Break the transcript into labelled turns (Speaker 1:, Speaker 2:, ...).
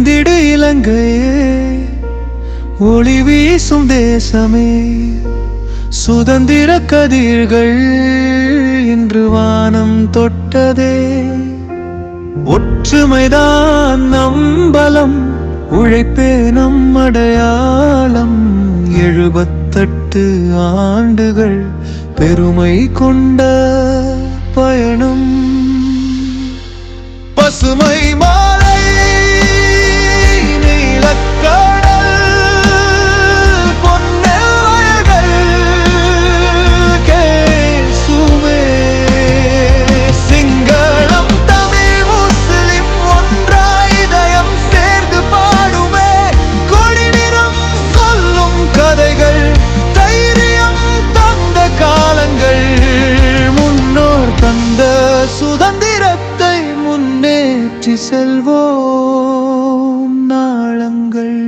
Speaker 1: எழுந்திடு இலங்கையே, ஒளி வீசும் தேசமே, சுதந்திர கதிர்கள் இன்று வானம் தொட்டதே. ஒற்றுமைதான் நம் பலம், உழைப்பே நம் அடையாளம். 78 ஆண்டுகள் பெருமை கொண்ட பயணம். பசுமை மாலை, நீலக்கடல், பொன்னல் வயல்கள், கேசுவே, சிங்களம் தமிழ் முஸ்லிம் ஒன்றாய் இதயம் சேர்ந்து பாடுமே. கொடி நிறம் சொல்லும் கதைகள், தைரியம் தந்த காலங்கள், முன்னோர் தந்த சுதந்திரத்தை முன்னேற்றி செல்வோம் நாளங்கள்.